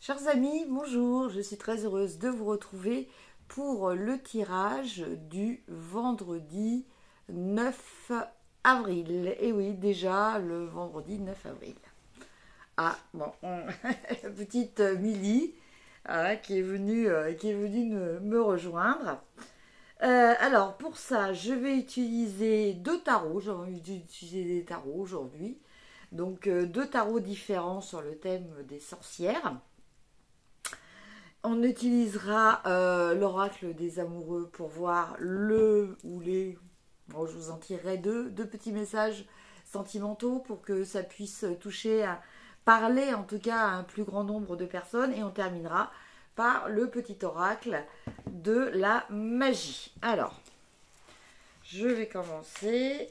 Chers amis, bonjour, je suis très heureuse de vous retrouver pour le tirage du vendredi 9 avril. Et oui, déjà le vendredi 9 avril. Ah, bon, petite Milly qui est venue me rejoindre. Alors, pour ça, je vais utiliser deux tarots. J'ai envie d'utiliser des tarots aujourd'hui. Donc, deux tarots différents sur le thème des sorcières. On utilisera l'oracle des amoureux pour voir le ou les... Bon, je vous en tirerai deux petits messages sentimentaux pour que ça puisse toucher, à parler en tout cas à un plus grand nombre de personnes. Et on terminera par le petit oracle de la magie. Alors, je vais commencer.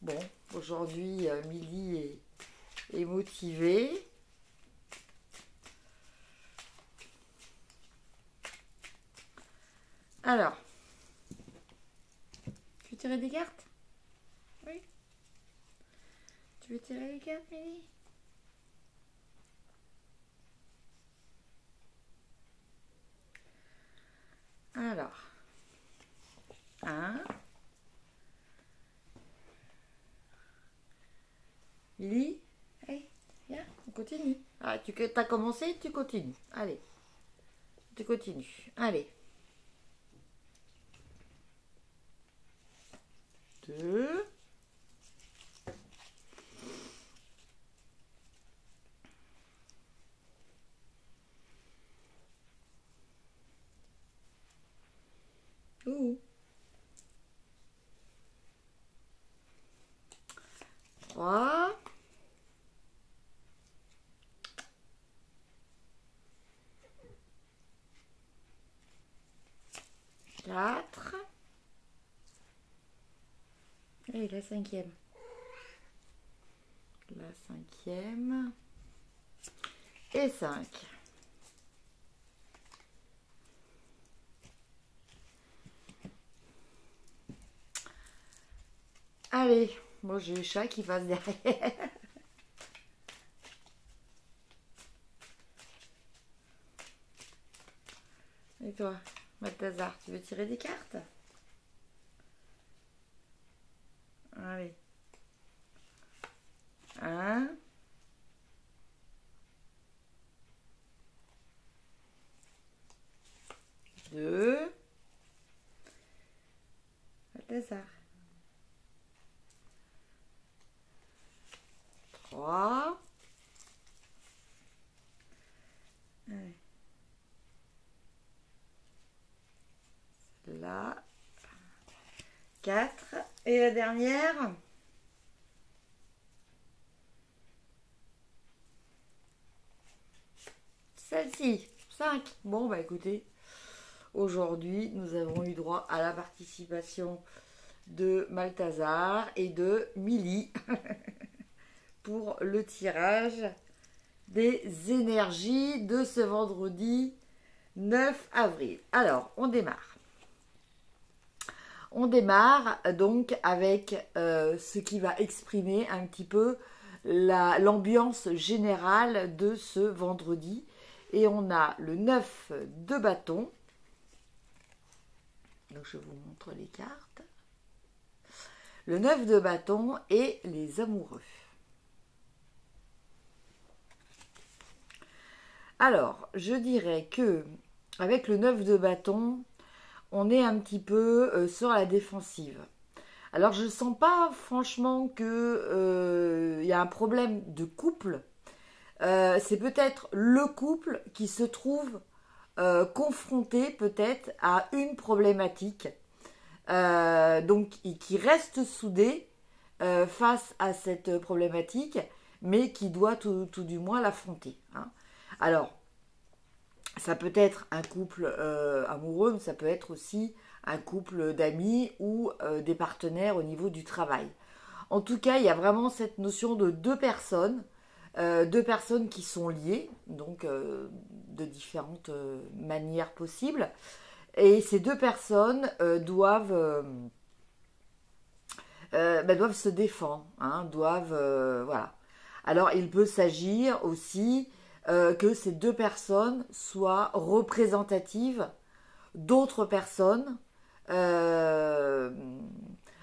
Bon, aujourd'hui, Milly est motivée. Alors, tu veux tirer des cartes? Oui. Tu veux tirer des cartes, Milly? Alors, un. Milly, hey, viens, on continue. Ah, tu as commencé, tu continues. Allez, tu continues. Allez. 2. Ouh. 3. 4. Et la cinquième. La cinquième. Et 5. Allez, moi j'ai le chat qui passe derrière. Et toi, Balthazar, tu veux tirer des cartes? Allez. 1. 2. Balthazar. 3. Allez. Là. 4. Et la dernière? Celle-ci. 5. Bon, bah écoutez, aujourd'hui, nous avons eu droit à la participation de Balthazar et de Milly pour le tirage des énergies de ce vendredi 9 avril. Alors, on démarre. On démarre donc avec ce qui va exprimer un petit peu l'ambiance générale de ce vendredi. Et on a le 9 de bâton. Donc je vous montre les cartes. Le 9 de bâton et les amoureux. Alors, je dirais que avec le 9 de bâton, on est un petit peu sur la défensive. Alors, je ne sens pas franchement qu'il y a un problème de couple. C'est peut-être le couple qui se trouve confronté peut-être à une problématique. Donc, qui reste soudé face à cette problématique, mais qui doit tout du moins l'affronter. Hein. Alors, ça peut être un couple amoureux, mais ça peut être aussi un couple d'amis ou des partenaires au niveau du travail. En tout cas, il y a vraiment cette notion de deux personnes qui sont liées, donc de différentes manières possibles. Et ces deux personnes doivent se défendre, hein, voilà. Alors, il peut s'agir aussi que ces deux personnes soient représentatives d'autres personnes.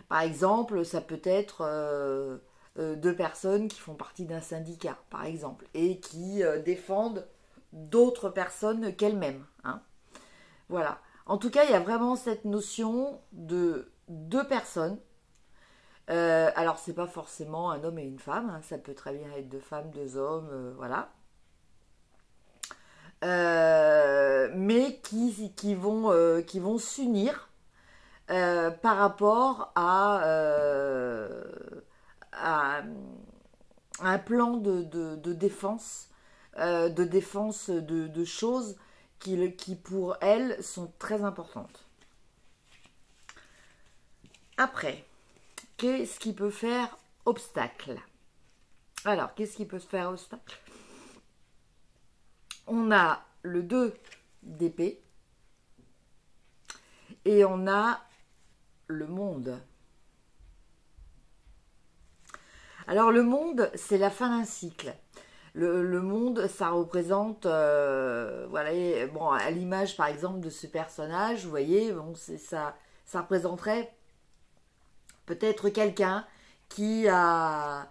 Par exemple, ça peut être deux personnes qui font partie d'un syndicat, par exemple, et qui défendent d'autres personnes qu'elles-mêmes. Hein. Voilà. En tout cas, il y a vraiment cette notion de deux personnes. Alors, c'est pas forcément un homme et une femme, hein, ça peut très bien être deux femmes, deux hommes, voilà. Mais qui vont s'unir par rapport à un plan de défense, de choses qui pour elles sont très importantes. Après, qu'est-ce qui peut faire obstacle? Alors, qu'est-ce qui peut se faire obstacle? On a le 2 d'épée et on a le monde. Alors le monde, c'est la fin d'un cycle. Le monde, ça représente, voilà, bon, à l'image par exemple de ce personnage, vous voyez, bon, ça représenterait peut-être quelqu'un qui a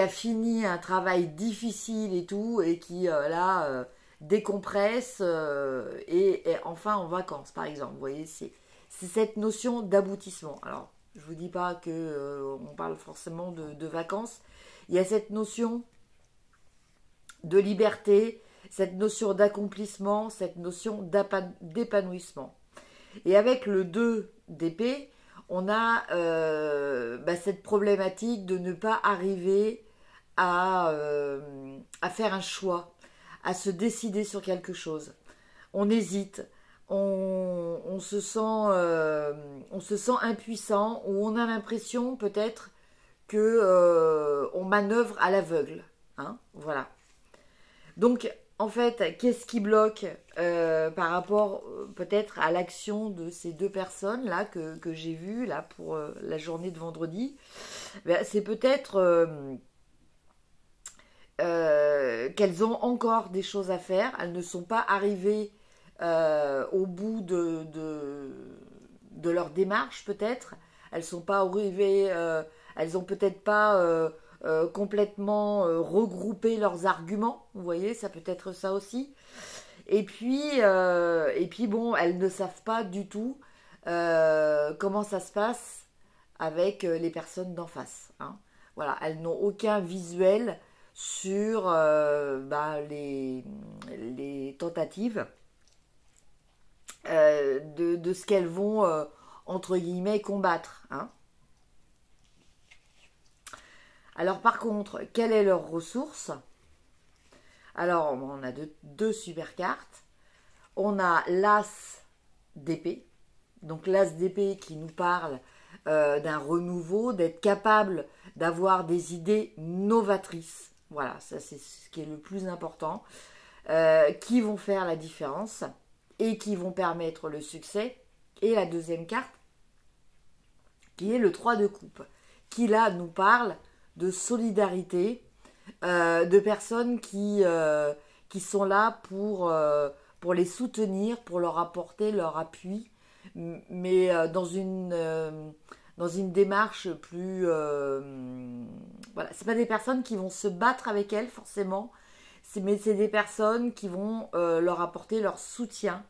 fini un travail difficile et tout, et qui là décompresse et enfin en vacances, par exemple. Vous voyez, c'est cette notion d'aboutissement. Alors, je vous dis pas que on parle forcément de vacances. Il y a cette notion de liberté, cette notion d'accomplissement, cette notion d'épanouissement. Et avec le 2 d'épée, on a cette problématique de ne pas arriver à faire un choix, à se décider sur quelque chose. On hésite, on se sent impuissant, ou on a l'impression peut-être que on manœuvre à l'aveugle. Hein, voilà. Donc, en fait, qu'est-ce qui bloque par rapport peut-être à l'action de ces deux personnes là que j'ai vues là pour la journée de vendredi? C'est peut-être qu'elles ont encore des choses à faire. Elles ne sont pas arrivées au bout de leur démarche peut-être. Elles sont pas arrivées, elles ont peut-être pas complètement regroupé leurs arguments. Vous voyez, ça peut être ça aussi. Et puis bon, elles ne savent pas du tout comment ça se passe avec les personnes d'en face. Hein. Voilà, elles n'ont aucun visuel sur les tentatives de ce qu'elles vont, entre guillemets, combattre. Hein. Alors par contre, quelle est leur ressource? Alors, on a deux super cartes. On a l'As d'épée. Donc l'As d'épée qui nous parle d'un renouveau, d'être capable d'avoir des idées novatrices. Voilà, ça c'est ce qui est le plus important. Qui vont faire la différence et qui vont permettre le succès. Et la deuxième carte, qui est le 3 de coupe, qui là nous parle de solidarité, de personnes qui sont là pour les soutenir, pour leur apporter leur appui, mais dans une démarche plus... voilà, c'est pas des personnes qui vont se battre avec elles forcément, mais c'est des personnes qui vont leur apporter leur soutien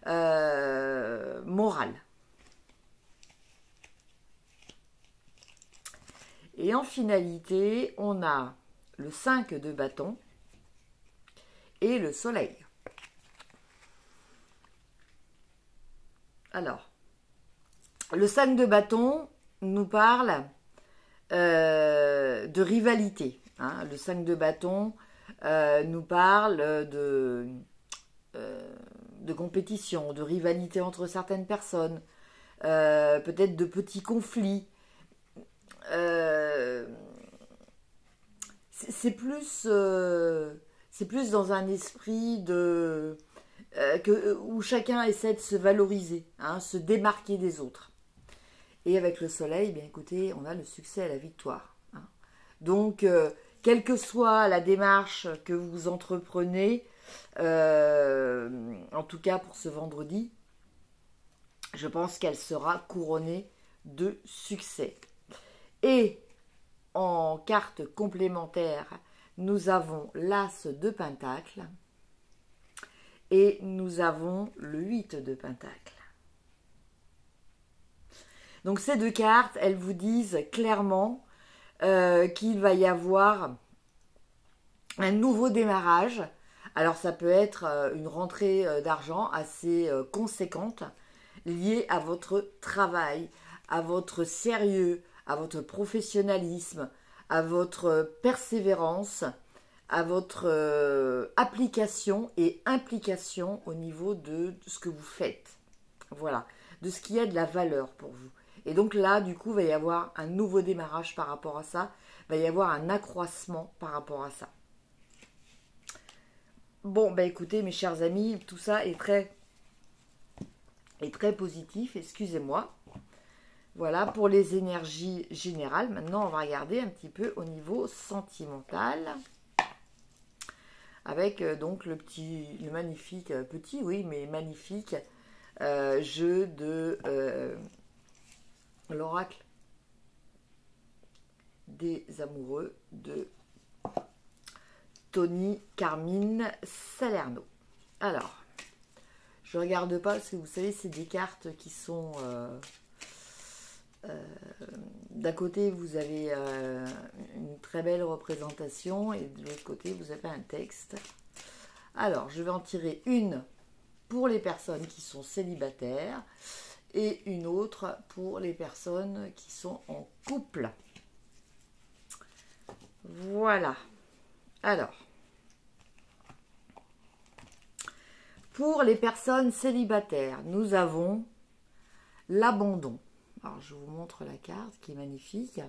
moral. Et en finalité, on a le 5 de bâton et le soleil. Alors, le 5 de bâton nous parle de rivalité. Hein. Le 5 de bâton nous parle de compétition, de rivalité entre certaines personnes, peut-être de petits conflits. C'est plus dans un esprit où chacun essaie de se valoriser, hein, se démarquer des autres. Et avec le soleil, bien écoutez, on a le succès et la victoire. Hein. Donc, quelle que soit la démarche que vous entreprenez, en tout cas pour ce vendredi, je pense qu'elle sera couronnée de succès. Et en carte complémentaire, nous avons l'As de Pentacle et nous avons le 8 de Pentacle. Donc ces deux cartes, elles vous disent clairement qu'il va y avoir un nouveau démarrage. Alors ça peut être une rentrée d'argent assez conséquente liée à votre travail, à votre sérieux, à votre professionnalisme, à votre persévérance, à votre application et implication au niveau de ce que vous faites. Voilà, de ce qui a de la valeur pour vous. Et donc là, du coup, il va y avoir un nouveau démarrage par rapport à ça. Il va y avoir un accroissement par rapport à ça. Bon, bah écoutez, mes chers amis, tout ça est très positif. Excusez-moi. Voilà pour les énergies générales. Maintenant, on va regarder un petit peu au niveau sentimental. Avec donc le magnifique, petit, oui, mais magnifique jeu de l'oracle des amoureux de Tony Carmine Salerno. Alors, je regarde pas parce que vous savez, c'est des cartes qui sont... d'un côté, vous avez une très belle représentation et de l'autre côté, vous avez un texte. Alors, je vais en tirer une pour les personnes qui sont célibataires et une autre pour les personnes qui sont en couple. Voilà. Alors, pour les personnes célibataires, nous avons l'abandon. Alors, je vous montre la carte qui est magnifique.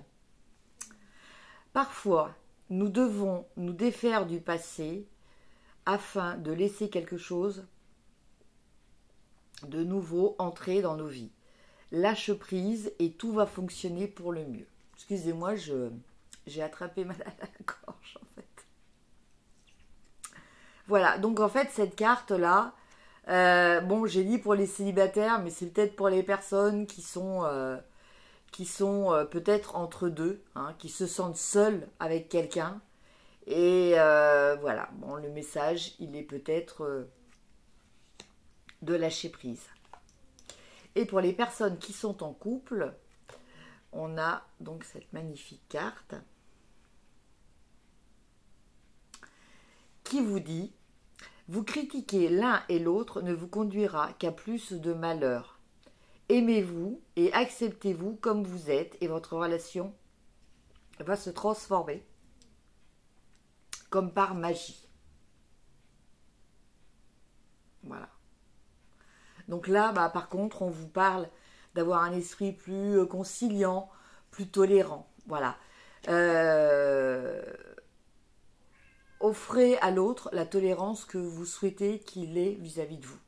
Parfois, nous devons nous défaire du passé afin de laisser quelque chose de nouveau entrer dans nos vies. Lâche prise et tout va fonctionner pour le mieux. Excusez-moi, j'ai attrapé mal à la gorge en fait. Voilà, donc en fait cette carte-là, bon j'ai dit pour les célibataires, mais c'est peut-être pour les personnes qui sont peut-être entre deux, hein, qui se sentent seules avec quelqu'un. Et voilà, bon le message il est peut-être de lâcher prise. Et pour les personnes qui sont en couple, on a donc cette magnifique carte qui vous dit: vous critiquer l'un et l'autre ne vous conduira qu'à plus de malheur. Aimez-vous et acceptez-vous comme vous êtes et votre relation va se transformer comme par magie. Voilà. Donc là, bah, par contre, on vous parle d'avoir un esprit plus conciliant, plus tolérant. Voilà. Offrez à l'autre la tolérance que vous souhaitez qu'il ait vis-à-vis de vous.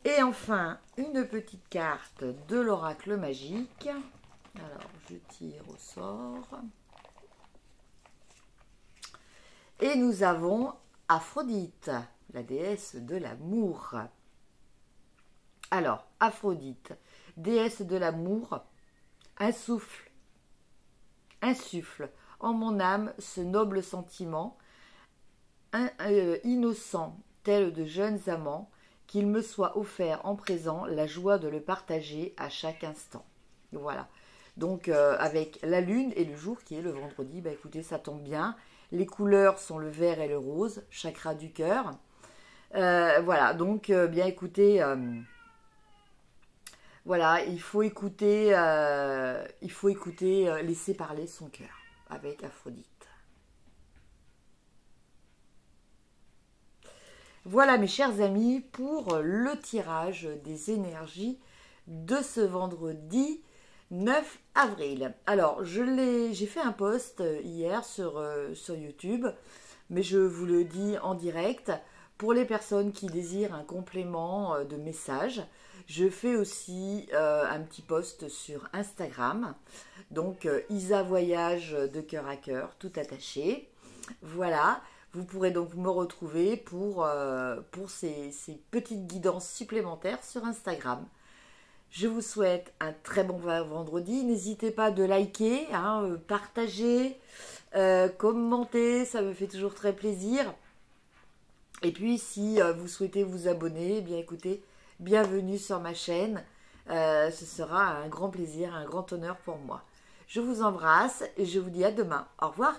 Et enfin, une petite carte de l'oracle magique. Alors, je tire au sort. Et nous avons Aphrodite, la déesse de l'amour. Alors, Aphrodite, déesse de l'amour, insuffle en mon âme ce noble sentiment, innocent tel de jeunes amants, qu'il me soit offert en présent la joie de le partager à chaque instant. Voilà. Donc, avec la lune et le jour qui est le vendredi, bah écoutez, ça tombe bien. Les couleurs sont le vert et le rose, chakra du cœur. Voilà, donc, bien écoutez, voilà, il faut écouter, laisser parler son cœur avec Aphrodite. Voilà mes chers amis pour le tirage des énergies de ce vendredi 9 avril. Alors j'ai fait un post hier sur YouTube, mais je vous le dis en direct. Pour les personnes qui désirent un complément de message, je fais aussi un petit post sur Instagram. Donc Isa Voyage de cœur à cœur, tout attaché. Voilà, vous pourrez donc me retrouver pour ces petites guidances supplémentaires sur Instagram. Je vous souhaite un très bon vendredi. N'hésitez pas de liker, partager, commenter, ça me fait toujours très plaisir. Et puis si vous souhaitez vous abonner, eh bien écoutez, bienvenue sur ma chaîne. Ce sera un grand plaisir, un grand honneur pour moi. Je vous embrasse et je vous dis à demain. Au revoir.